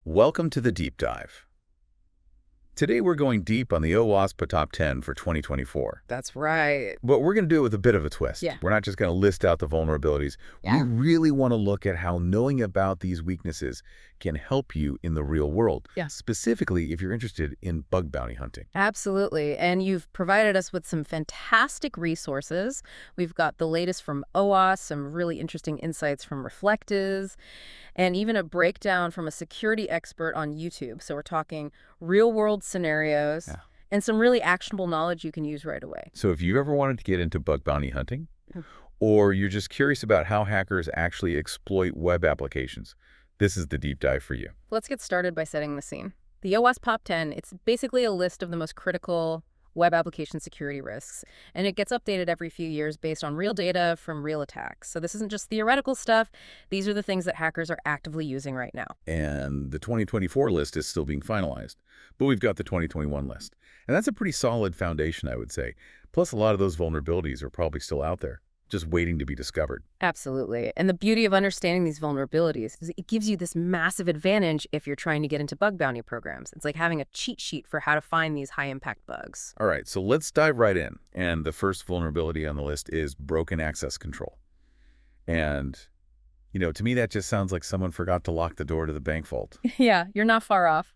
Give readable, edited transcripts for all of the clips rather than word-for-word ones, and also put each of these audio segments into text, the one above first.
Welcome to the Deep Dive. Today we're going deep on the OWASP Top 10 for 2024. That's right. But we're going to do it with a bit of a twist. Yeah. We're not just going to list out the vulnerabilities. Yeah. We really want to look at how knowing about these weaknesses can help you in the real world. Yeah. Specifically if you're interested in bug bounty hunting. Absolutely. And you've provided us with some fantastic resources. We've got the latest from OWASP, some really interesting insights from Reflective, and even a breakdown from a security expert on YouTube. So we're talking real-world scenarios and some really actionable knowledge you can use right away. So if you've ever wanted to get into bug bounty hunting, Mm. or you're just curious about how hackers actually exploit web applications, this is the deep dive for you. Let's get started by setting the scene. The OWASP Top 10, it's basically a list of the most critical web application security risks, and it gets updated every few years based on real data from real attacks. So this isn't just theoretical stuff. These are the things that hackers are actively using right now. And the 2024 list is still being finalized, but we've got the 2021 list. And that's a pretty solid foundation, I would say. Plus, a lot of those vulnerabilities are probably still out there, just waiting to be discovered. Absolutely. And the beauty of understanding these vulnerabilities is it gives you this massive advantage if you're trying to get into bug bounty programs. It's like having a cheat sheet for how to find these high-impact bugs. All right, so let's dive right in. And the first vulnerability on the list is broken access control. And, to me, that just sounds like someone forgot to lock the door to the bank vault. Yeah, you're not far off.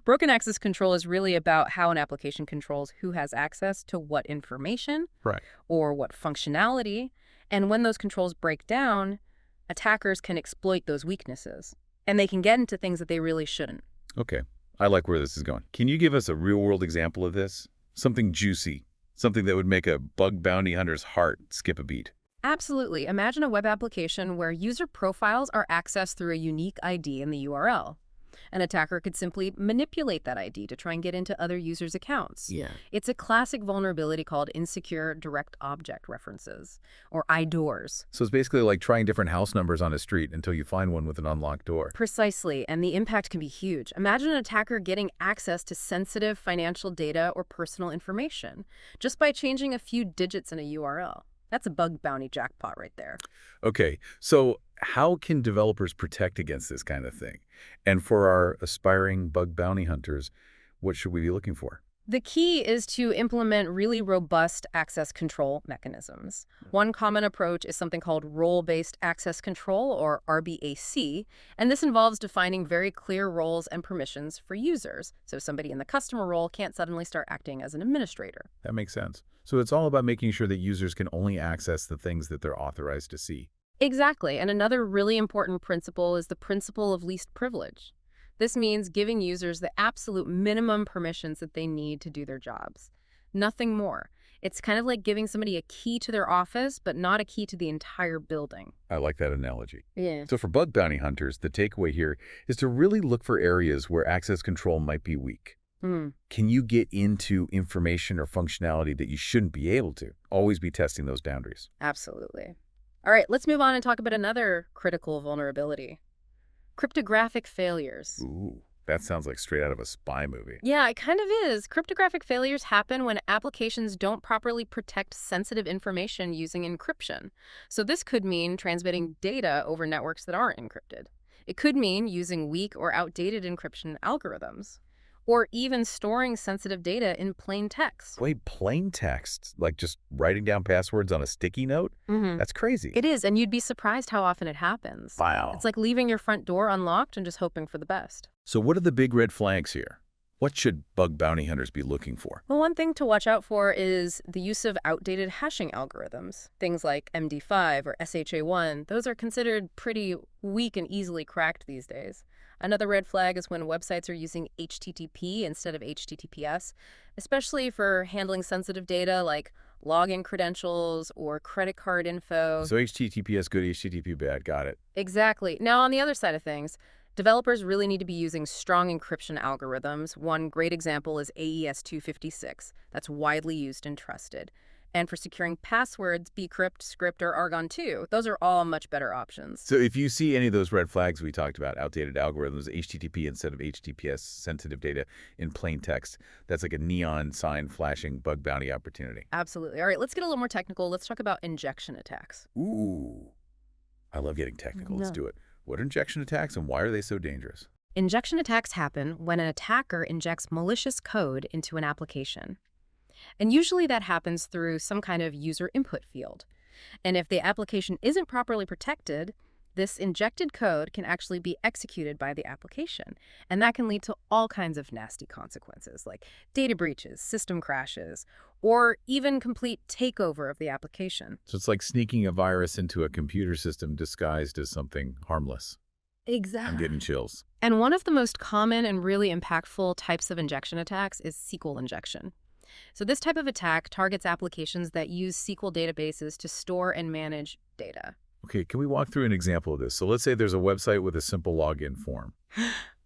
Broken access control is really about how an application controls who has access to what information Right. or what functionality. And when those controls break down, attackers can exploit those weaknesses. And they can get into things that they really shouldn't. Okay, I like where this is going. Can you give us a real-world example of this? Something juicy, something that would make a bug bounty hunter's heart skip a beat. Absolutely. Imagine a web application where user profiles are accessed through a unique ID in the URL. An attacker could simply manipulate that ID to try and get into other users' accounts. Yeah. It's a classic vulnerability called insecure direct object references, or IDORs. So it's basically like trying different house numbers on a street until you find one with an unlocked door. Precisely, and the impact can be huge. Imagine an attacker getting access to sensitive financial data or personal information just by changing a few digits in a URL. That's a bug bounty jackpot right there. Okay, so how can developers protect against this kind of thing? And for our aspiring bug bounty hunters, what should we be looking for? The key is to implement really robust access control mechanisms. One common approach is something called role-based access control, or RBAC, and this involves defining very clear roles and permissions for users, so somebody in the customer role can't suddenly start acting as an administrator. That makes sense. So it's all about making sure that users can only access the things that they're authorized to see. Exactly, and another really important principle is the principle of least privilege. This means giving users the absolute minimum permissions that they need to do their jobs. Nothing more. It's kind of like giving somebody a key to their office, but not a key to the entire building. I like that analogy. Yeah. So for bug bounty hunters, the takeaway here is to really look for areas where access control might be weak. Can you get into information or functionality that you shouldn't be able to? Always be testing those boundaries. Absolutely. All right, let's move on and talk about another critical vulnerability. Cryptographic failures. Ooh, that sounds like straight out of a spy movie. Yeah, it kind of is. Cryptographic failures happen when applications don't properly protect sensitive information using encryption. So this could mean transmitting data over networks that aren't encrypted. It could mean using weak or outdated encryption algorithms, or even storing sensitive data in plain text. Wait, plain text? Like just writing down passwords on a sticky note? That's crazy. It is, and you'd be surprised how often it happens. Wow. It's like leaving your front door unlocked and just hoping for the best. So what are the big red flags here? What should bug bounty hunters be looking for? Well, one thing to watch out for is the use of outdated hashing algorithms. Things like MD5 or SHA-1, those are considered pretty weak and easily cracked these days. Another red flag is when websites are using HTTP instead of HTTPS, especially for handling sensitive data like login credentials or credit card info. So HTTPS good, HTTP bad. Got it. Exactly. Now, on the other side of things, developers really need to be using strong encryption algorithms. One great example is AES 256. That's widely used and trusted. And for securing passwords, Bcrypt, Script, or Argon 2. Those are all much better options. So if you see any of those red flags we talked about, outdated algorithms, HTTP instead of HTTPS, sensitive data in plain text, that's like a neon sign flashing bug bounty opportunity. Absolutely. All right, let's get a little more technical. Let's talk about injection attacks. Ooh, I love getting technical. Let's do it. What are injection attacks and why are they so dangerous? Injection attacks happen when an attacker injects malicious code into an application. And usually that happens through some kind of user input field. And if the application isn't properly protected, this injected code can actually be executed by the application. And that can lead to all kinds of nasty consequences, like data breaches, system crashes, or even complete takeover of the application. So it's like sneaking a virus into a computer system disguised as something harmless. Exactly. I'm getting chills. And one of the most common and really impactful types of injection attacks is SQL injection. So this type of attack targets applications that use SQL databases to store and manage data. Okay, can we walk through an example of this? So let's say there's a website with a simple login form.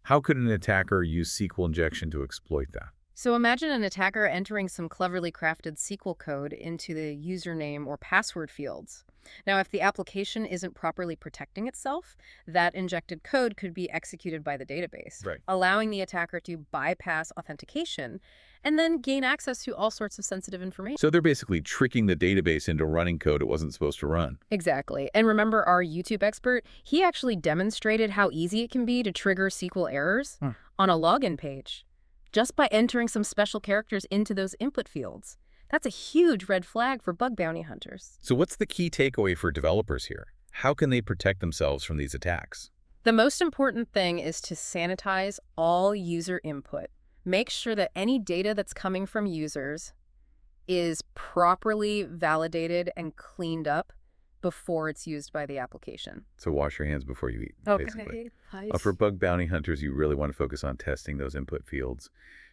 How could an attacker use SQL injection to exploit that? So imagine an attacker entering some cleverly crafted SQL code into the username or password fields. Now, if the application isn't properly protecting itself, that injected code could be executed by the database, Right. allowing the attacker to bypass authentication and then gain access to all sorts of sensitive information. So they're basically tricking the database into running code it wasn't supposed to run. Exactly. And remember our YouTube expert? He actually demonstrated how easy it can be to trigger SQL errors on a login page, just by entering some special characters into those input fields. That's a huge red flag for bug bounty hunters. So what's the key takeaway for developers here? How can they protect themselves from these attacks? The most important thing is to sanitize all user input. Make sure that any data that's coming from users is properly validated and cleaned up before it's used by the application. So wash your hands before you eat, basically. Okay. For bug bounty hunters, you really want to focus on testing those input fields,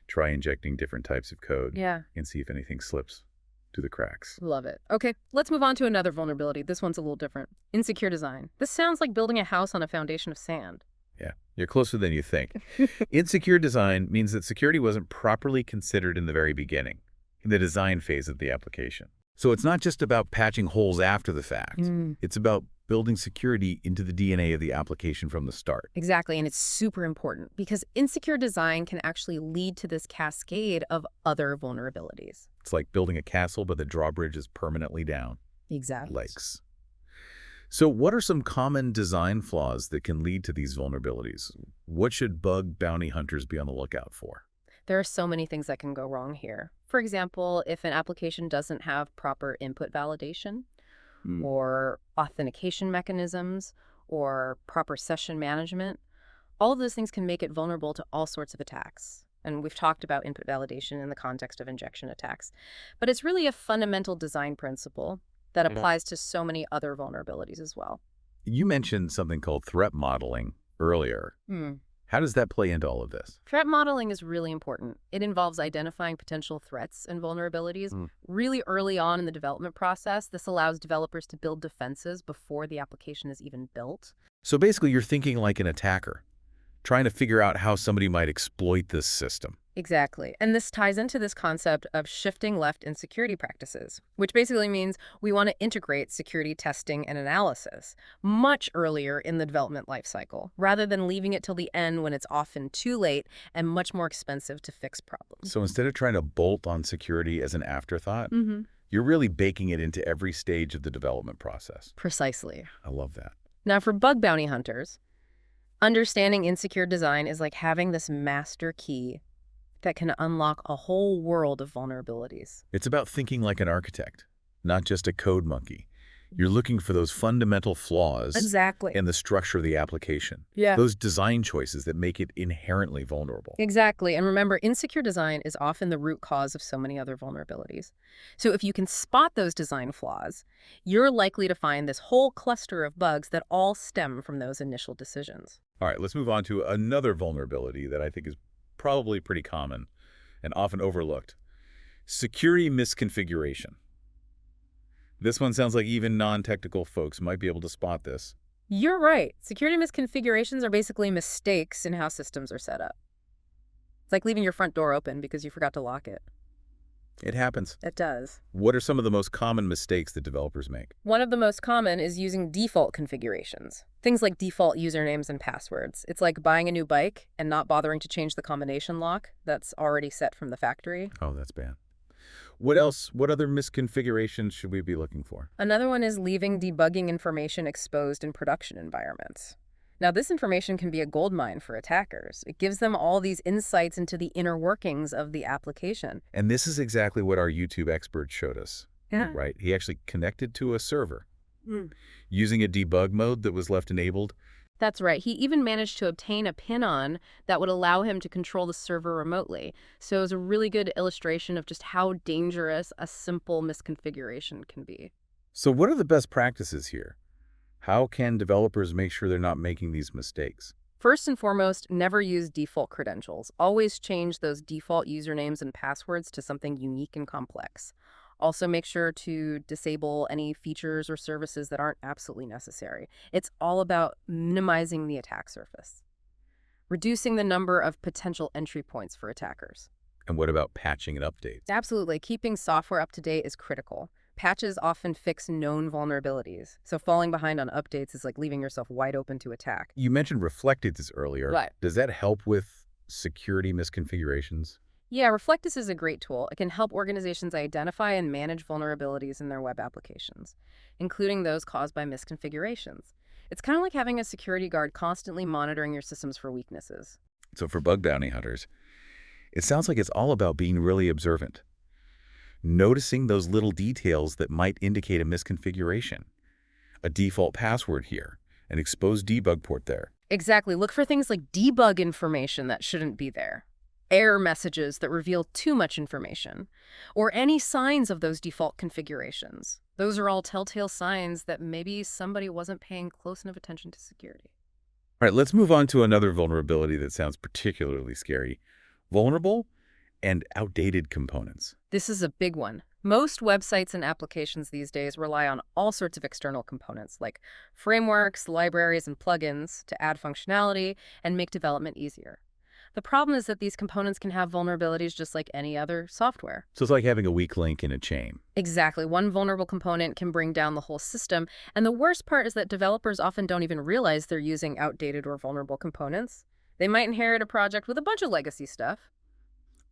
try injecting different types of code, and see if anything slips through the cracks. Love it. Okay, let's move on to another vulnerability. This one's a little different. Insecure design. This sounds like building a house on a foundation of sand. Yeah, you're closer than you think. Insecure design means that security wasn't properly considered in the very beginning, in the design phase of the application. So it's not just about patching holes after the fact. It's about building security into the DNA of the application from the start. Exactly, and it's super important because insecure design can actually lead to this cascade of other vulnerabilities. It's like building a castle, but the drawbridge is permanently down. Exactly. Legs. So what are some common design flaws that can lead to these vulnerabilities? What should bug bounty hunters be on the lookout for? There are so many things that can go wrong here. For example, if an application doesn't have proper input validation or authentication mechanisms or proper session management, all of those things can make it vulnerable to all sorts of attacks. And we've talked about input validation in the context of injection attacks. But it's really a fundamental design principle that applies to so many other vulnerabilities as well. You mentioned something called threat modeling earlier. How does that play into all of this? Threat modeling is really important. It involves identifying potential threats and vulnerabilities really early on in the development process. This allows developers to build defenses before the application is even built. So basically, you're thinking like an attacker, trying to figure out how somebody might exploit this system. Exactly. And this ties into this concept of shifting left in security practices, which basically means we want to integrate security testing and analysis much earlier in the development lifecycle, rather than leaving it till the end when it's often too late and much more expensive to fix problems. So instead of trying to bolt on security as an afterthought, you're really baking it into every stage of the development process. Precisely. I love that. Now, for bug bounty hunters, understanding insecure design is like having this master key that can unlock a whole world of vulnerabilities. It's about thinking like an architect, not just a code monkey. You're looking for those fundamental flaws in the structure of the application. Those design choices that make it inherently vulnerable. Exactly. And remember, insecure design is often the root cause of so many other vulnerabilities. So if you can spot those design flaws, you're likely to find this whole cluster of bugs that all stem from those initial decisions. All right, let's move on to another vulnerability that I think is probably pretty common and often overlooked. Security misconfiguration. This one sounds like even non-technical folks might be able to spot this. You're right. Security misconfigurations are basically mistakes in how systems are set up. It's like leaving your front door open because you forgot to lock it. It happens. It does. What are some of the most common mistakes that developers make? One of the most common is using default configurations. Things like default usernames and passwords. It's like buying a new bike and not bothering to change the combination lock that's already set from the factory. Oh, that's bad. What else? What other misconfigurations should we be looking for? Another one is leaving debugging information exposed in production environments. Now, this information can be a goldmine for attackers. It gives them all these insights into the inner workings of the application. And this is exactly what our YouTube expert showed us, Yeah. right? He actually connected to a server using a debug mode that was left enabled. That's right. He even managed to obtain a pin-on that would allow him to control the server remotely. So it was a really good illustration of just how dangerous a simple misconfiguration can be. So what are the best practices here? How can developers make sure they're not making these mistakes? First and foremost, never use default credentials. Always change those default usernames and passwords to something unique and complex. Also, make sure to disable any features or services that aren't absolutely necessary. It's all about minimizing the attack surface, reducing the number of potential entry points for attackers. And what about patching and updates? Absolutely. Keeping software up to date is critical. Patches often fix known vulnerabilities, so falling behind on updates is like leaving yourself wide open to attack. You mentioned Reflecteds earlier. Right. Does that help with security misconfigurations? Yeah, Reflecteds is a great tool. It can help organizations identify and manage vulnerabilities in their web applications, including those caused by misconfigurations. It's kind of like having a security guard constantly monitoring your systems for weaknesses. So for bug bounty hunters, it sounds like it's all about being really observant. Noticing those little details that might indicate a misconfiguration. A default password here, an exposed debug port there. Exactly. Look for things like debug information that shouldn't be there, error messages that reveal too much information, or any signs of those default configurations. Those are all telltale signs that maybe somebody wasn't paying close enough attention to security. All right, let's move on to another vulnerability that sounds particularly scary. Vulnerable and outdated components. This is a big one. Most websites and applications these days rely on all sorts of external components like frameworks, libraries, and plugins to add functionality and make development easier. The problem is that these components can have vulnerabilities just like any other software. So it's like having a weak link in a chain. Exactly. One vulnerable component can bring down the whole system. And the worst part is that developers often don't even realize they're using outdated or vulnerable components. They might inherit a project with a bunch of legacy stuff,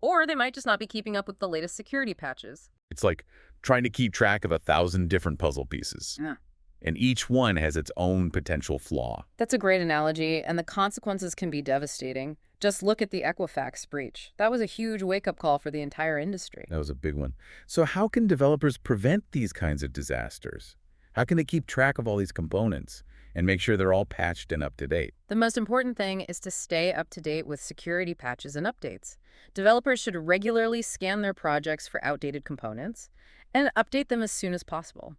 or they might just not be keeping up with the latest security patches. It's like trying to keep track of 1,000 different puzzle pieces. Yeah. And each one has its own potential flaw. That's a great analogy, and the consequences can be devastating. Just look at the Equifax breach. That was a huge wake-up call for the entire industry. That was a big one. So how can developers prevent these kinds of disasters? How can they keep track of all these components and make sure they're all patched and up to date? The most important thing is to stay up to date with security patches and updates. Developers should regularly scan their projects for outdated components and update them as soon as possible.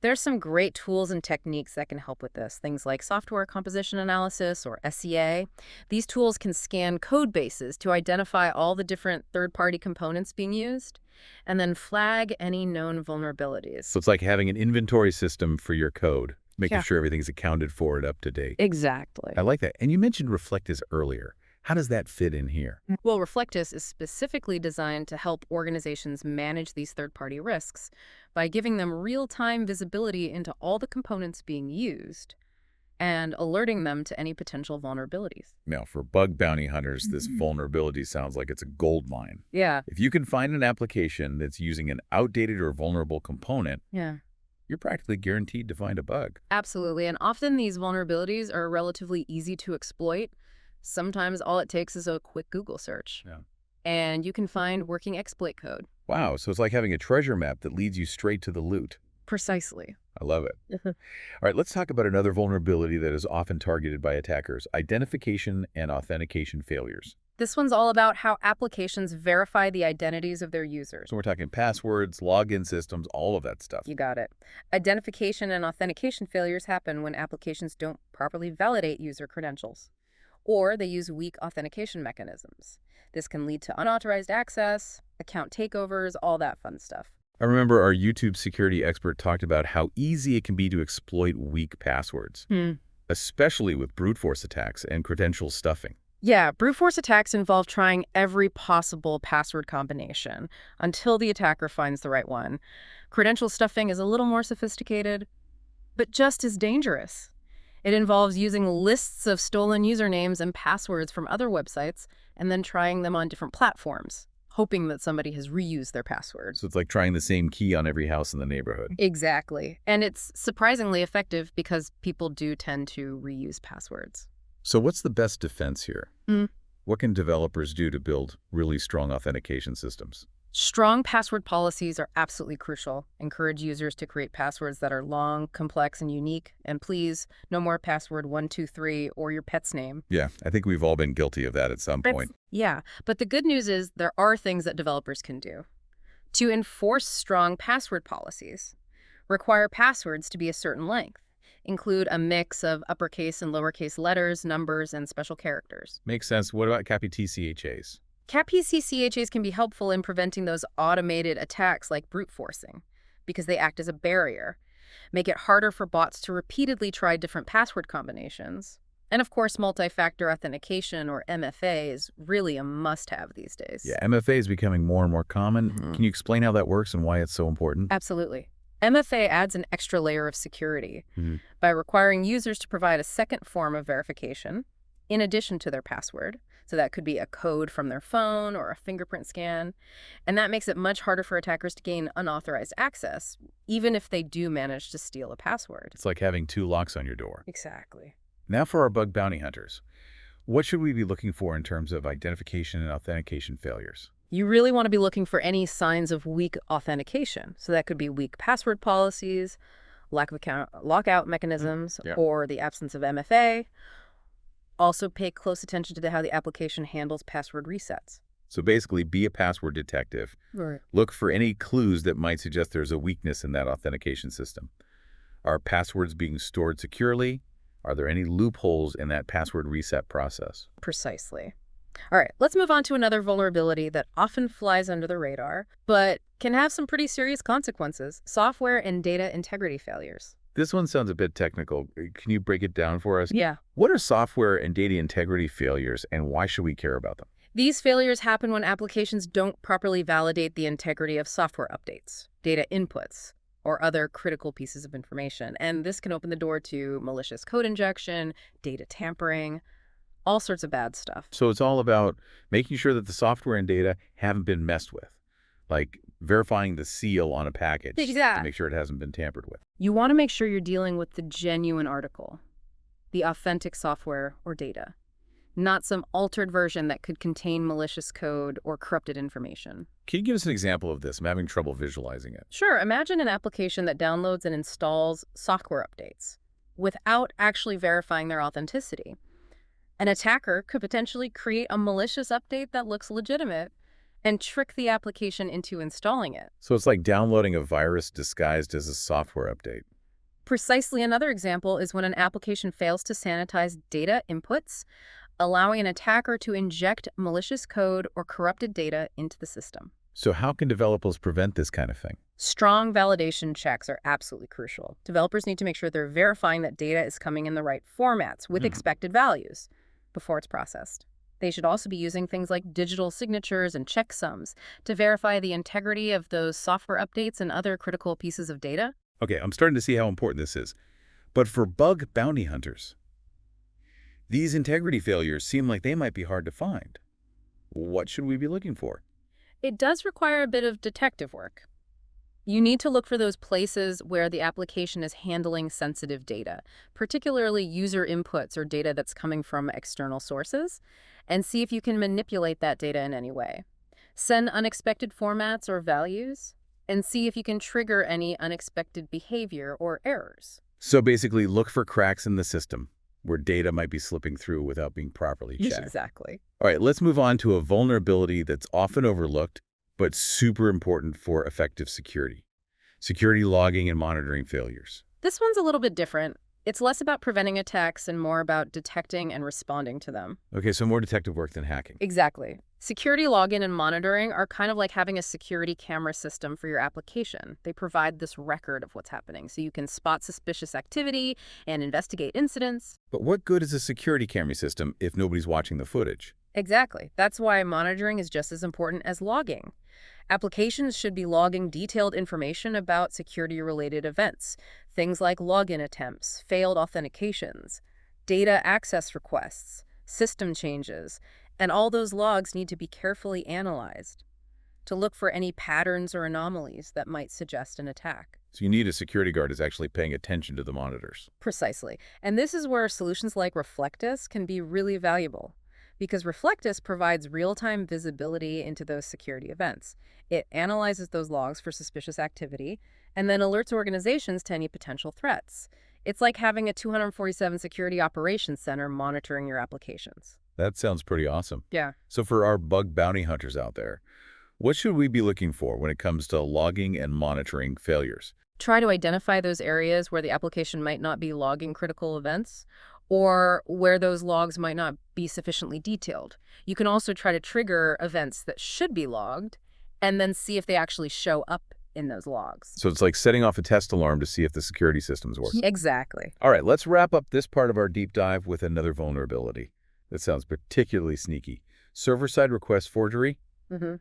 There's some great tools and techniques that can help with this, things like software composition analysis or SEA. These tools can scan code bases to identify all the different third-party components being used and then flag any known vulnerabilities. So it's like having an inventory system for your code, making sure everything's accounted for and up to date. Exactly. I like that. And you mentioned Reflecteds earlier. How does that fit in here? Well, Reflecteds is specifically designed to help organizations manage these third-party risks by giving them real-time visibility into all the components being used and alerting them to any potential vulnerabilities. Now, for bug bounty hunters, this vulnerability sounds like it's a gold mine. Yeah. If you can find an application that's using an outdated or vulnerable component, Yeah. you're practically guaranteed to find a bug. Absolutely. And often these vulnerabilities are relatively easy to exploit. Sometimes all it takes is a quick Google search. Yeah. And you can find working exploit code. Wow, so it's like having a treasure map that leads you straight to the loot. Precisely. I love it. All right, let's talk about another vulnerability that is often targeted by attackers, identification and authentication failures. This one's all about how applications verify the identities of their users. So we're talking passwords, login systems, all of that stuff. You got it. Identification and authentication failures happen when applications don't properly validate user credentials, or they use weak authentication mechanisms. This can lead to unauthorized access, account takeovers, all that fun stuff. I remember our YouTube security expert talked about how easy it can be to exploit weak passwords, especially with brute force attacks and credential stuffing. Yeah, brute force attacks involve trying every possible password combination until the attacker finds the right one. Credential stuffing is a little more sophisticated, but just as dangerous. It involves using lists of stolen usernames and passwords from other websites and then trying them on different platforms. hoping that somebody has reused their password. So it's like trying the same key on every house in the neighborhood. Exactly. And it's surprisingly effective because people do tend to reuse passwords. So what's the best defense here? Mm. What can developers do to build really strong authentication systems? Strong password policies are absolutely crucial. Encourage users to create passwords that are long, complex, and unique. And please, no more password 123 or your pet's name. Yeah, I think we've all been guilty of that at some point. Yeah, but the good news is there are things that developers can do. To enforce strong password policies, require passwords to be a certain length. Include a mix of uppercase and lowercase letters, numbers, and special characters. Makes sense. What about CAPI-CHAs? CAPI-CHAs can be helpful in preventing those automated attacks like brute forcing because they act as a barrier, make it harder for bots to repeatedly try different password combinations. And of course, multi-factor authentication, or MFA, is really a must-have these days. Yeah, MFA is becoming more and more common. Can you explain how that works and why it's so important? Absolutely. MFA adds an extra layer of security by requiring users to provide a second form of verification in addition to their password. So that could be a code from their phone or a fingerprint scan. And that makes it much harder for attackers to gain unauthorized access, even if they do manage to steal a password. It's like having two locks on your door. Exactly. Now for our bug bounty hunters. What should we be looking for in terms of identification and authentication failures? You really want to be looking for any signs of weak authentication. So that could be weak password policies, lack of lockout mechanisms, or the absence of MFA. Also pay close attention to how the application handles password resets. So basically, be a password detective. Right. Look for any clues that might suggest there's a weakness in that authentication system. Are passwords being stored securely? Are there any loopholes in that password reset process? Precisely. All right, let's move on to another vulnerability that often flies under the radar, but can have some pretty serious consequences: software and data integrity failures. This one sounds a bit technical. Can you break it down for us? Yeah. What are software and data integrity failures, and why should we care about them? These failures happen when applications don't properly validate the integrity of software updates, data inputs, or other critical pieces of information. And this can open the door to malicious code injection, data tampering, all sorts of bad stuff. So it's all about making sure that the software and data haven't been messed with, like verifying the seal on a package to make sure it hasn't been tampered with. You want to make sure you're dealing with the genuine article, the authentic software or data, not some altered version that could contain malicious code or corrupted information. Can you give us an example of this? I'm having trouble visualizing it. Sure. Imagine an application that downloads and installs software updates without actually verifying their authenticity. An attacker could potentially create a malicious update that looks legitimate and trick the application into installing it. So it's like downloading a virus disguised as a software update. Precisely. Another example is when an application fails to sanitize data inputs, allowing an attacker to inject malicious code or corrupted data into the system. So how can developers prevent this kind of thing? Strong validation checks are absolutely crucial. Developers need to make sure they're verifying that data is coming in the right formats with expected values before it's processed. They should also be using things like digital signatures and checksums to verify the integrity of those software updates and other critical pieces of data. Okay, I'm starting to see how important this is. But for bug bounty hunters, these integrity failures seem like they might be hard to find. What should we be looking for? It does require a bit of detective work. You need to look for those places where the application is handling sensitive data, particularly user inputs or data that's coming from external sources, and see if you can manipulate that data in any way. Send unexpected formats or values, and see if you can trigger any unexpected behavior or errors. So basically, look for cracks in the system where data might be slipping through without being properly checked. Exactly. All right, let's move on to a vulnerability that's often overlooked, but super important for effective security. Security logging and monitoring failures. This one's a little bit different. It's less about preventing attacks and more about detecting and responding to them. Okay, so more detective work than hacking. Exactly. Security login and monitoring are kind of like having a security camera system for your application. They provide this record of what's happening, so you can spot suspicious activity and investigate incidents. But what good is a security camera system if nobody's watching the footage? Exactly. That's why monitoring is just as important as logging. Applications should be logging detailed information about security-related events, things like login attempts, failed authentications, data access requests, system changes, and all those logs need to be carefully analyzed. to look for any patterns or anomalies that might suggest an attack. So you need a security guard who's actually paying attention to the monitors. Precisely. And this is where solutions like Reflectus can be really valuable, because Reflectus provides real-time visibility into those security events. It analyzes those logs for suspicious activity and then alerts organizations to any potential threats. It's like having a 247 security operations center monitoring your applications. That sounds pretty awesome. Yeah. So for our bug bounty hunters out there, what should we be looking for when it comes to logging and monitoring failures? Try to identify those areas where the application might not be logging critical events or where those logs might not be sufficiently detailed. You can also try to trigger events that should be logged and then see if they actually show up in those logs. So it's like setting off a test alarm to see if the security systems work. Exactly. All right, let's wrap up this part of our deep dive with another vulnerability that sounds particularly sneaky. Server-side request forgery,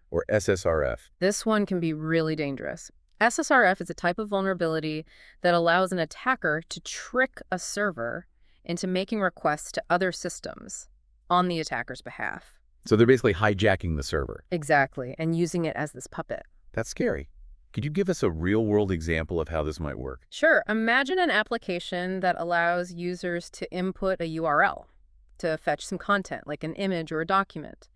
or SSRF. This one can be really dangerous. SSRF is a type of vulnerability that allows an attacker to trick a server into making requests to other systems on the attacker's behalf. So they're basically hijacking the server. Exactly, and using it as this puppet. That's scary. Could you give us a real-world example of how this might work? Sure. Imagine an application that allows users to input a URL to fetch some content, like an image or a document.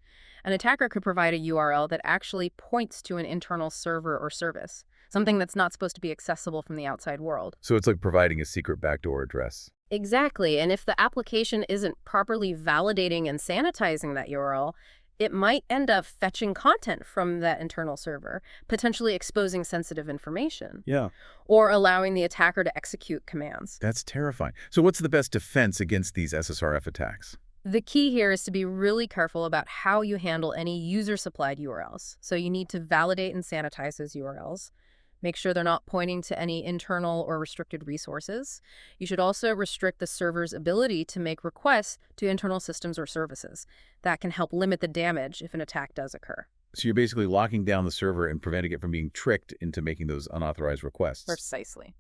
An attacker could provide a URL that actually points to an internal server or service, something that's not supposed to be accessible from the outside world. So it's like providing a secret backdoor address. Exactly. And if the application isn't properly validating and sanitizing that URL, it might end up fetching content from that internal server, potentially exposing sensitive information. Yeah. Or allowing the attacker to execute commands. That's terrifying. So what's the best defense against these SSRF attacks? The key here is to be really careful about how you handle any user-supplied URLs. So you need to validate and sanitize those URLs. Make sure they're not pointing to any internal or restricted resources. You should also restrict the server's ability to make requests to internal systems or services. That can help limit the damage if an attack does occur. So you're basically locking down the server and preventing it from being tricked into making those unauthorized requests. Precisely.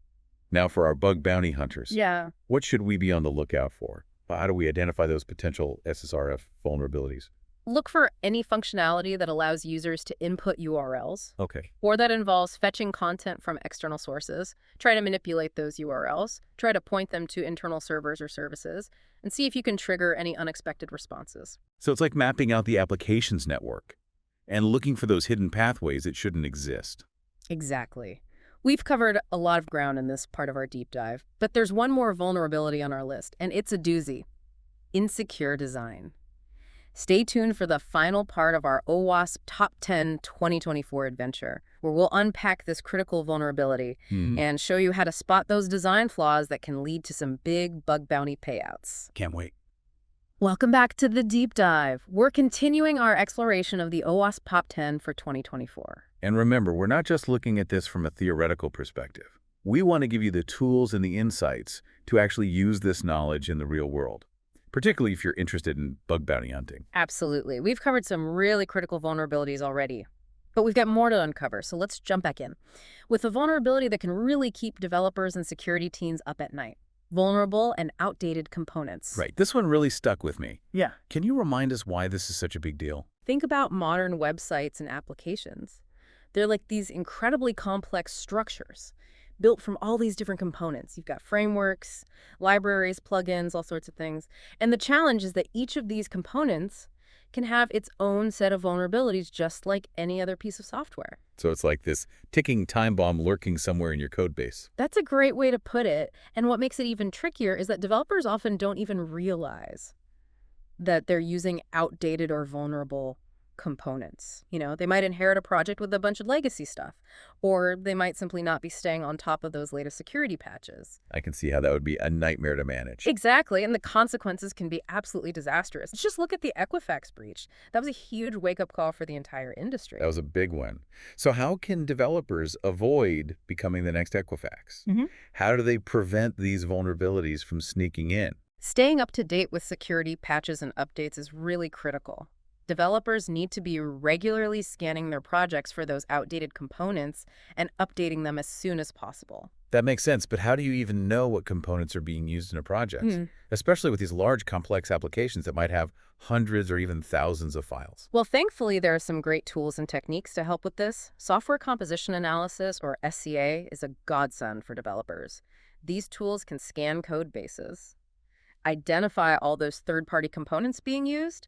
Now for our bug bounty hunters. Yeah. What should we be on the lookout for? How do we identify those potential SSRF vulnerabilities? Look for any functionality that allows users to input URLs. Okay. Or that involves fetching content from external sources. Try to manipulate those URLs. Try to point them to internal servers or services. And see if you can trigger any unexpected responses. So it's like mapping out the applications network and looking for those hidden pathways that shouldn't exist. Exactly. We've covered a lot of ground in this part of our deep dive, but there's one more vulnerability on our list, and it's a doozy. Insecure design. Stay tuned for the final part of our OWASP Top 10 2024 adventure, where we'll unpack this critical vulnerability and show you how to spot those design flaws that can lead to some big bug bounty payouts. Can't wait. Welcome back to the deep dive. We're continuing our exploration of the OWASP Top 10 for 2024. And remember, we're not just looking at this from a theoretical perspective. We want to give you the tools and the insights to actually use this knowledge in the real world, particularly if you're interested in bug bounty hunting. Absolutely. We've covered some really critical vulnerabilities already, but we've got more to uncover, so let's jump back in. With a vulnerability that can really keep developers and security teams up at night. Vulnerable and outdated components. Right. This one really stuck with me. Yeah. Can you remind us why this is such a big deal? Think about modern websites and applications. They're like these incredibly complex structures built from all these different components. You've got frameworks, libraries, plugins, all sorts of things. And the challenge is that each of these components can have its own set of vulnerabilities, just like any other piece of software. So it's like this ticking time bomb lurking somewhere in your code base. That's a great way to put it. And what makes it even trickier is that developers often don't even realize that they're using outdated or vulnerable components. You know, they might inherit a project with a bunch of legacy stuff, or they might simply not be staying on top of those latest security patches. I can see how that would be a nightmare to manage. Exactly, and the consequences can be absolutely disastrous. Just look at the Equifax breach. That was a huge wake-up call for the entire industry. That was a big one. So how can developers avoid becoming the next Equifax? How do they prevent these vulnerabilities from sneaking in? Staying up to date with security patches and updates is really critical. Developers need to be regularly scanning their projects for those outdated components and updating them as soon as possible. That makes sense, but how do you even know what components are being used in a project? Especially with these large, complex applications that might have hundreds or even thousands of files. Well, thankfully, there are some great tools and techniques to help with this. Software composition analysis, or SCA, is a godsend for developers. These tools can scan code bases, identify all those third-party components being used,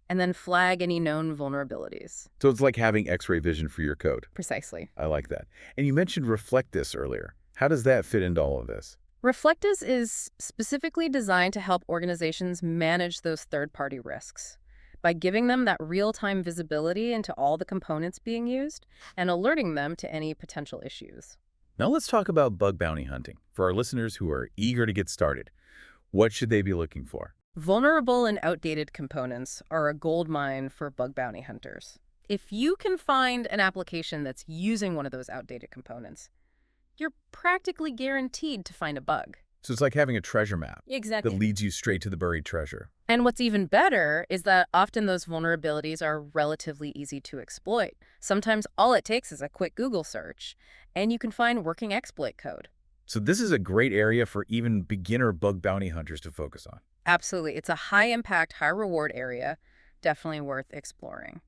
and then flag any known vulnerabilities. So it's like having X-ray vision for your code. Precisely. I like that. And you mentioned Reflectus earlier. How does that fit into all of this? Reflectus is specifically designed to help organizations manage those third-party risks by giving them that real-time visibility into all the components being used and alerting them to any potential issues. Now let's talk about bug bounty hunting. For our listeners who are eager to get started, what should they be looking for? Vulnerable and outdated components are a goldmine for bug bounty hunters. If you can find an application that's using one of those outdated components, you're practically guaranteed to find a bug. So it's like having a treasure map Exactly. that leads you straight to the buried treasure. And what's even better is that often those vulnerabilities are relatively easy to exploit. Sometimes all it takes is a quick Google search, and you can find working exploit code. So this is a great area for even beginner bug bounty hunters to focus on. Absolutely. It's a high-impact, high-reward area, definitely worth exploring.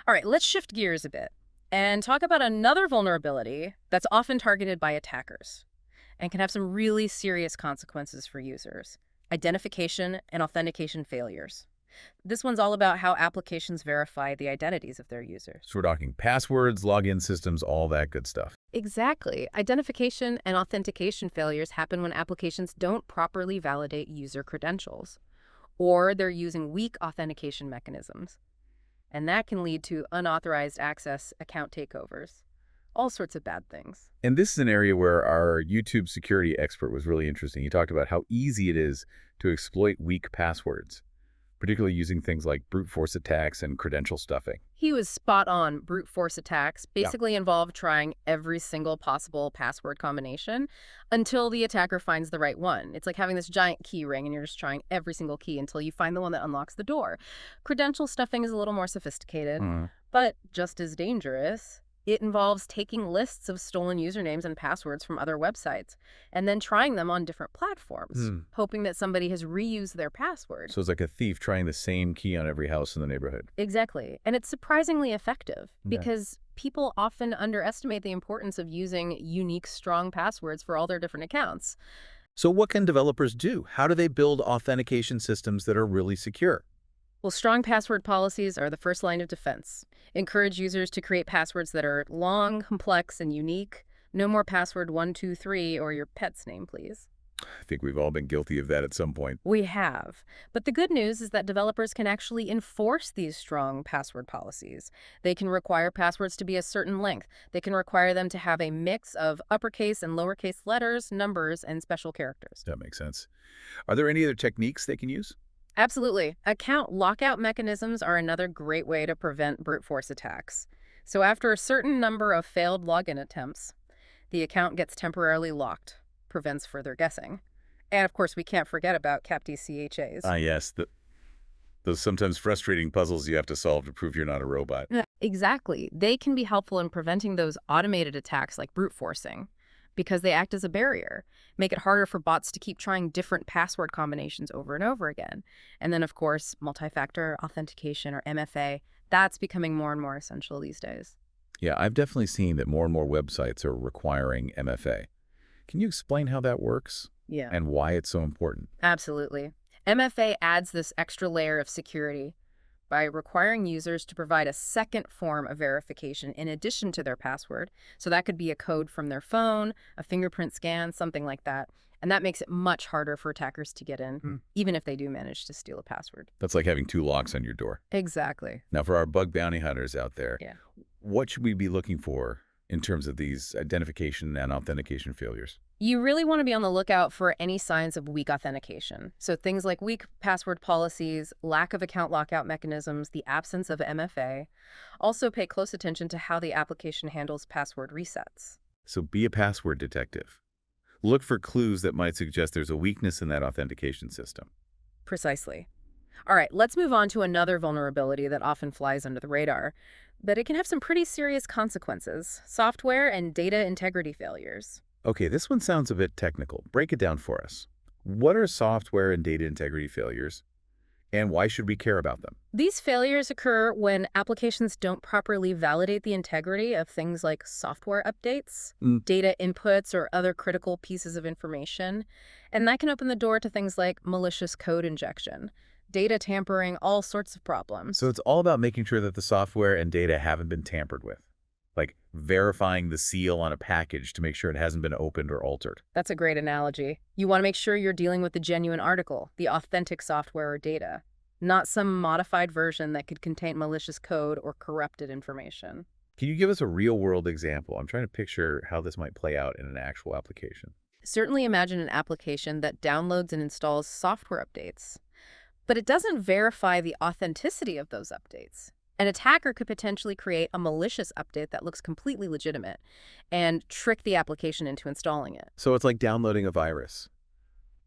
All right, let's shift gears a bit and talk about another vulnerability that's often targeted by attackers and can have some really serious consequences for users: identification and authentication failures. This one's all about how applications verify the identities of their users. So we're talking passwords, login systems, all that good stuff. Exactly. Identification and authentication failures happen when applications don't properly validate user credentials, or they're using weak authentication mechanisms. And that can lead to unauthorized access, account takeovers, all sorts of bad things. And this is an area where our YouTube security expert was really interesting. He talked about how easy it is to exploit weak passwords, particularly using things like brute force attacks and credential stuffing. He was spot on. Brute force attacks basically involve trying every single possible password combination until the attacker finds the right one. It's like having this giant key ring and you're just trying every single key until you find the one that unlocks the door. Credential stuffing is a little more sophisticated, but just as dangerous. It involves taking lists of stolen usernames and passwords from other websites and then trying them on different platforms, hoping that somebody has reused their password. So it's like a thief trying the same key on every house in the neighborhood. Exactly. And it's surprisingly effective because people often underestimate the importance of using unique, strong passwords for all their different accounts. So what can developers do? How do they build authentication systems that are really secure? Well, strong password policies are the first line of defense. Encourage users to create passwords that are long, complex, and unique. No more password 123 or your pet's name, please. I think we've all been guilty of that at some point. We have. But the good news is that developers can actually enforce these strong password policies. They can require passwords to be a certain length. They can require them to have a mix of uppercase and lowercase letters, numbers, and special characters. That makes sense. Are there any other techniques they can use? Absolutely. Account lockout mechanisms are another great way to prevent brute force attacks. So after a certain number of failed login attempts, the account gets temporarily locked, prevents further guessing. And of course, we can't forget about CAPTCHAs. Yes. Those sometimes frustrating puzzles you have to solve to prove you're not a robot. Exactly. They can be helpful in preventing those automated attacks like brute forcing, because they act as a barrier, make it harder for bots to keep trying different password combinations over and over again. And then, of course, multi-factor authentication, or MFA, that's becoming more and more essential these days. Yeah, I've definitely seen that more and more websites are requiring MFA. Can you explain how that works? Yeah. And why it's so important? Absolutely. MFA adds this extra layer of security by requiring users to provide a second form of verification in addition to their password. So that could be a code from their phone, a fingerprint scan, something like that. And that makes it much harder for attackers to get in, even if they do manage to steal a password. That's like having two locks on your door. Exactly. Now, for our bug bounty hunters out there, Yeah. what should we be looking for in terms of these identification and authentication failures? You really want to be on the lookout for any signs of weak authentication. So things like weak password policies, lack of account lockout mechanisms, the absence of MFA. Also pay close attention to how the application handles password resets. So be a password detective. Look for clues that might suggest there's a weakness in that authentication system. Precisely. All right, let's move on to another vulnerability that often flies under the radar, but it can have some pretty serious consequences: software and data integrity failures. Okay, this one sounds a bit technical. Break it down for us. What are software and data integrity failures, and why should we care about them? These failures occur when applications don't properly validate the integrity of things like software updates, Mm. data inputs, or other critical pieces of information. And that can open the door to things like malicious code injection, data tampering, all sorts of problems. So it's all about making sure that the software and data haven't been tampered with, like verifying the seal on a package to make sure it hasn't been opened or altered. That's a great analogy. You want to make sure you're dealing with the genuine article, the authentic software or data, not some modified version that could contain malicious code or corrupted information. Can you give us a real-world example? I'm trying to picture how this might play out in an actual application. Certainly imagine an application that downloads and installs software updates, but it doesn't verify the authenticity of those updates. An attacker could potentially create a malicious update that looks completely legitimate and trick the application into installing it. So it's like downloading a virus,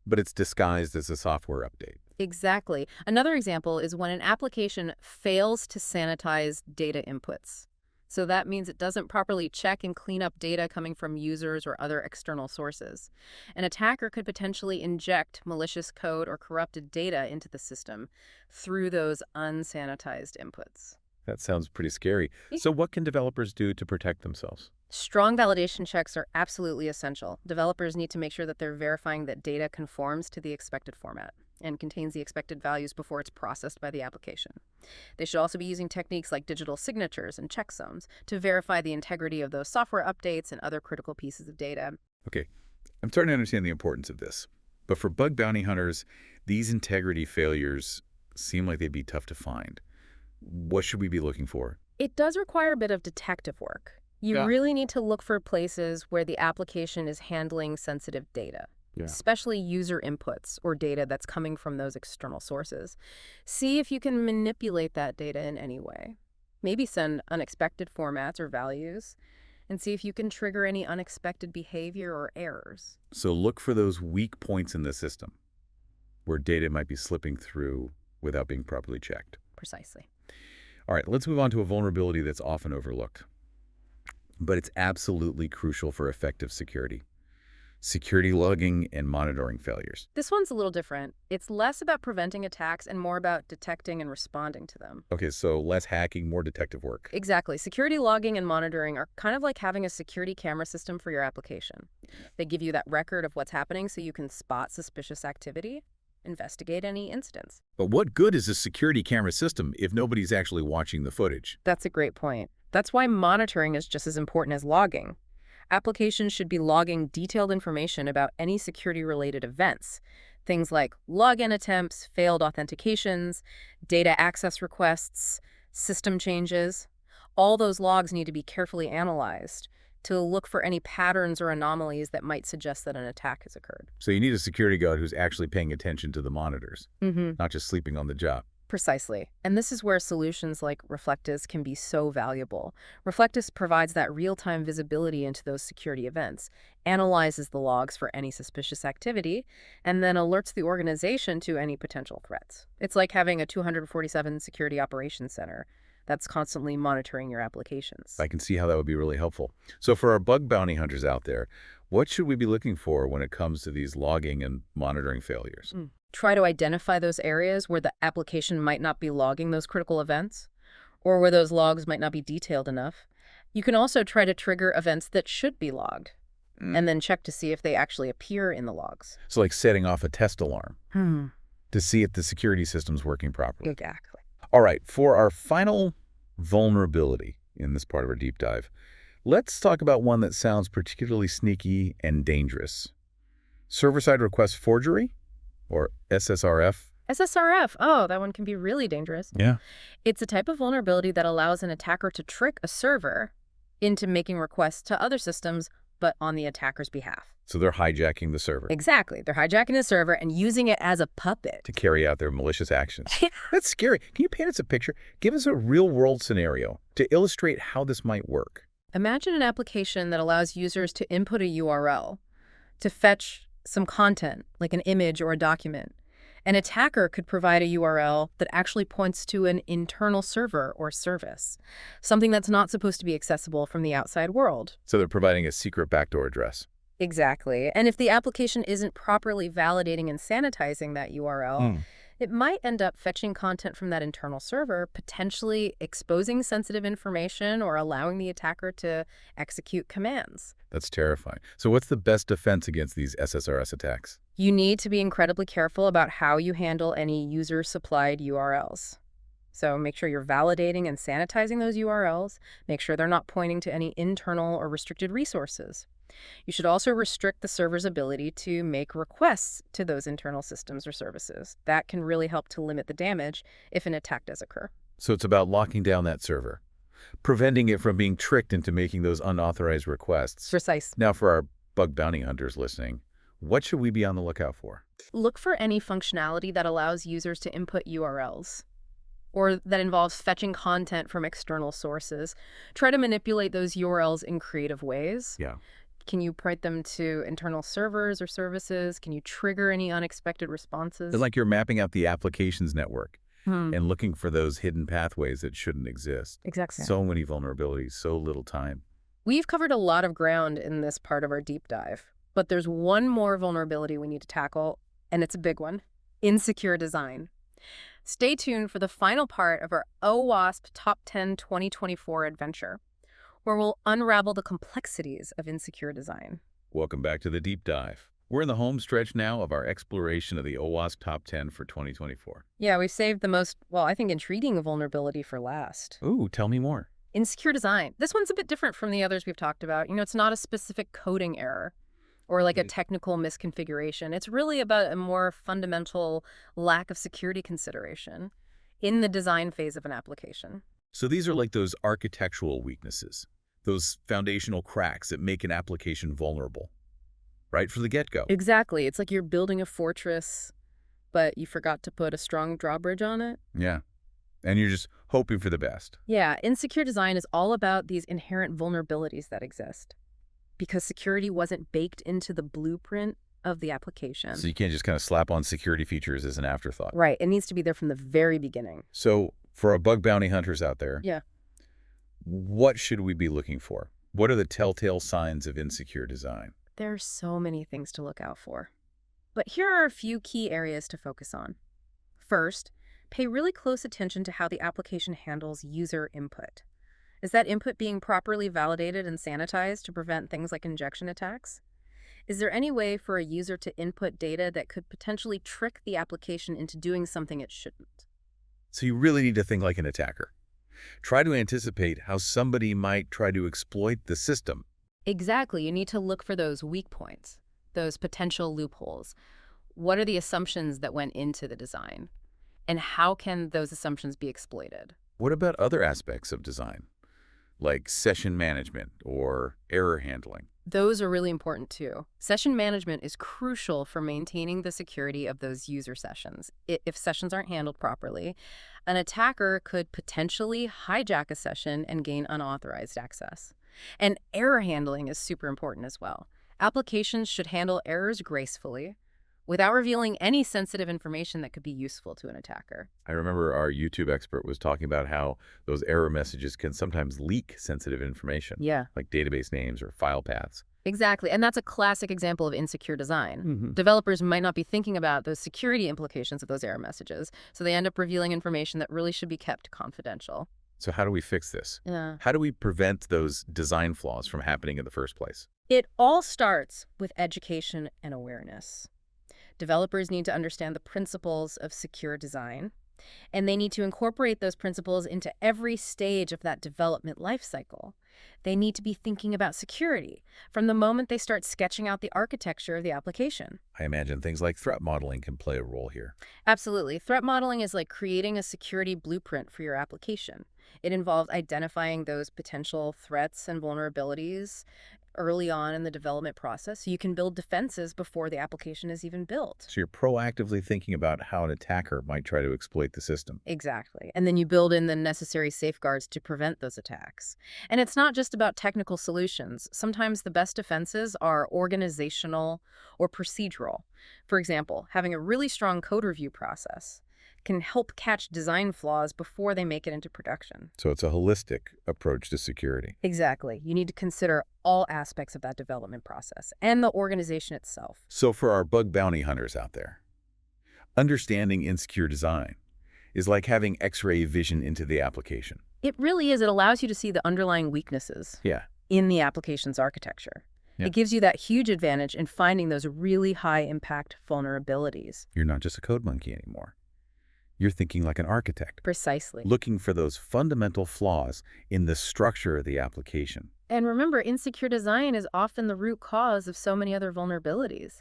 but it's disguised as a software update. Exactly. Another example is when an application fails to sanitize data inputs. So that means it doesn't properly check and clean up data coming from users or other external sources. An attacker could potentially inject malicious code or corrupted data into the system through those unsanitized inputs. That sounds pretty scary. So what can developers do to protect themselves? Strong validation checks are absolutely essential. Developers need to make sure that they're verifying that data conforms to the expected format and contains the expected values before it's processed by the application. They should also be using techniques like digital signatures and checkzones to verify the integrity of those software updates and other critical pieces of data. Okay, I'm starting to understand the importance of this. But for bug bounty hunters, these integrity failures seem like they'd be tough to find. What should we be looking for? It does require a bit of detective work. You really need to look for places where the application is handling sensitive data. Especially user inputs or data that's coming from those external sources. See if you can manipulate that data in any way. Maybe send unexpected formats or values, and see if you can trigger any unexpected behavior or errors. So look for those weak points in the system where data might be slipping through without being properly checked. Precisely. All right, let's move on to a vulnerability that's often overlooked, but it's absolutely crucial for effective security. Security logging and monitoring failures. This one's a little different. It's less about preventing attacks and more about detecting and responding to them. Okay, so less hacking, more detective work. Exactly. Security logging and monitoring are kind of like having a security camera system for your application. They give you that record of what's happening so you can spot suspicious activity, investigate any incidents. But what good is a security camera system if nobody's actually watching the footage? That's a great point. That's why monitoring is just as important as logging. Applications should be logging detailed information about any security-related events. Things like login attempts, failed authentications, data access requests, system changes. All those logs need to be carefully analyzed to look for any patterns or anomalies that might suggest that an attack has occurred. So you need a security guard who's actually paying attention to the monitors, not just sleeping on the job. Precisely. And this is where solutions like Reflectus can be so valuable. Reflectus provides that real-time visibility into those security events, analyzes the logs for any suspicious activity, and then alerts the organization to any potential threats. It's like having a 247 security operations center that's constantly monitoring your applications. I can see how that would be really helpful. So for our bug bounty hunters out there, what should we be looking for when it comes to these logging and monitoring failures? Try to identify those areas where the application might not be logging those critical events, or where those logs might not be detailed enough. You can also try to trigger events that should be logged, and then check to see if they actually appear in the logs. So like setting off a test alarm to see if the security system's working properly. Exactly. All right, for our final vulnerability in this part of our deep dive, let's talk about one that sounds particularly sneaky and dangerous. Server-side request forgery, or SSRF. SSRF. Oh, that one can be really dangerous. Yeah. It's a type of vulnerability that allows an attacker to trick a server into making requests to other systems, but on the attacker's behalf. So they're hijacking the server. Exactly. They're hijacking the server and using it as a puppet to carry out their malicious actions. That's scary. Can you paint us a picture? Give us a real-world scenario to illustrate how this might work. Imagine an application that allows users to input a URL to fetch some content, like an image or a document. An attacker could provide a URL that actually points to an internal server or service, something that's not supposed to be accessible from the outside world. So they're providing a secret backdoor address. Exactly. And if the application isn't properly validating and sanitizing that URL, Hmm. it might end up fetching content from that internal server, potentially exposing sensitive information or allowing the attacker to execute commands. That's terrifying. So what's the best defense against these SSRS attacks? You need to be incredibly careful about how you handle any user-supplied URLs. So make sure you're validating and sanitizing those URLs. Make sure they're not pointing to any internal or restricted resources. You should also restrict the server's ability to make requests to those internal systems or services. That can really help to limit the damage if an attack does occur. So it's about locking down that server, preventing it from being tricked into making those unauthorized requests. Precise. Now, for our bug bounty hunters listening, what should we be on the lookout for? Look for any functionality that allows users to input URLs or that involves fetching content from external sources. Try to manipulate those URLs in creative ways. Yeah. Can you point them to internal servers or services? Can you trigger any unexpected responses? It's like you're mapping out the applications network Hmm. and looking for those hidden pathways that shouldn't exist. Exactly. So many vulnerabilities, so little time. We've covered a lot of ground in this part of our deep dive, but there's one more vulnerability we need to tackle, and it's a big one: insecure design. Stay tuned for the final part of our OWASP Top 10 2024 adventure, where we'll unravel the complexities of insecure design. Welcome back to the deep dive. We're in the home stretch now of our exploration of the OWASP Top 10 for 2024. Yeah, we've saved the most, well, I think intriguing vulnerability for last. Ooh, tell me more. Insecure design. This one's a bit different from the others we've talked about. It's not a specific coding error or like a technical misconfiguration. It's really about a more fundamental lack of security consideration in the design phase of an application. So these are like those architectural weaknesses, those foundational cracks that make an application vulnerable, right from the get-go. Exactly. It's like you're building a fortress, but you forgot to put a strong drawbridge on it. Yeah. And you're just hoping for the best. Yeah, insecure design is all about these inherent vulnerabilities that exist because security wasn't baked into the blueprint of the application. So you can't just kind of slap on security features as an afterthought. Right. It needs to be there from the very beginning. So for our bug bounty hunters out there, Yeah. what should we be looking for? What are the telltale signs of insecure design? There are so many things to look out for. But here are a few key areas to focus on. First, pay really close attention to how the application handles user input. Is that input being properly validated and sanitized to prevent things like injection attacks? Is there any way for a user to input data that could potentially trick the application into doing something it shouldn't? So you really need to think like an attacker. Try to anticipate how somebody might try to exploit the system. Exactly. You need to look for those weak points, those potential loopholes. What are the assumptions that went into the design? And how can those assumptions be exploited? What about other aspects of design, like session management or error handling? Those are really important too. Session management is crucial for maintaining the security of those user sessions. If sessions aren't handled properly, an attacker could potentially hijack a session and gain unauthorized access. And error handling is super important as well. Applications should handle errors gracefully without revealing any sensitive information that could be useful to an attacker. I remember our YouTube expert was talking about how those error messages can sometimes leak sensitive information, Yeah. like database names or file paths. Exactly, and that's a classic example of insecure design. Mm-hmm. Developers might not be thinking about those security implications of those error messages, so they end up revealing information that really should be kept confidential. So how do we fix this? Yeah. How do we prevent those design flaws from happening in the first place? It all starts with education and awareness. Developers need to understand the principles of secure design, and they need to incorporate those principles into every stage of that development lifecycle. They need to be thinking about security from the moment they start sketching out the architecture of the application. I imagine things like threat modeling can play a role here. Absolutely. Threat modeling is like creating a security blueprint for your application. It involves identifying those potential threats and vulnerabilities early on in the development process so you can build defenses before the application is even built. So you're proactively thinking about how an attacker might try to exploit the system. Exactly. And then you build in the necessary safeguards to prevent those attacks. And it's not just about technical solutions. Sometimes the best defenses are organizational or procedural. For example, having a really strong code review process can help catch design flaws before they make it into production. So it's a holistic approach to security. Exactly. You need to consider all aspects of that development process and the organization itself. So for our bug bounty hunters out there, understanding insecure design is like having X-ray vision into the application. It really is. It allows you to see the underlying weaknesses in the application's architecture. Yeah. It gives you that huge advantage in finding those really high-impact vulnerabilities. You're not just a code monkey anymore. You're thinking like an architect. Precisely. Looking for those fundamental flaws in the structure of the application. And remember, insecure design is often the root cause of so many other vulnerabilities.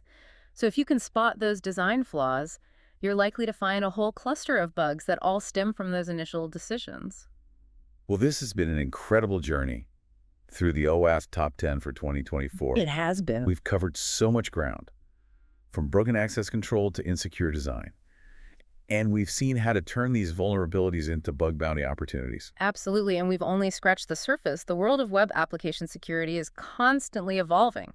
So if you can spot those design flaws, you're likely to find a whole cluster of bugs that all stem from those initial decisions. Well, this has been an incredible journey through the OWASP Top 10 for 2024. It has been. We've covered so much ground, from broken access control to insecure design. And we've seen how to turn these vulnerabilities into bug bounty opportunities. Absolutely, and we've only scratched the surface. The world of web application security is constantly evolving,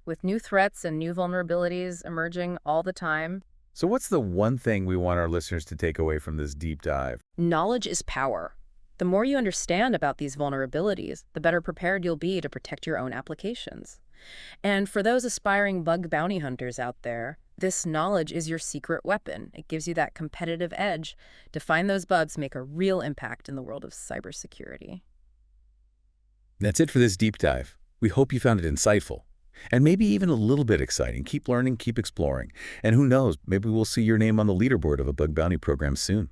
with new threats and new vulnerabilities emerging all the time. So what's the one thing we want our listeners to take away from this deep dive? Knowledge is power. The more you understand about these vulnerabilities, the better prepared you'll be to protect your own applications. And for those aspiring bug bounty hunters out there, this knowledge is your secret weapon. It gives you that competitive edge to find those bugs, make a real impact in the world of cybersecurity. That's it for this deep dive. We hope you found it insightful, and maybe even a little bit exciting. Keep learning, keep exploring. And who knows, maybe we'll see your name on the leaderboard of a bug bounty program soon.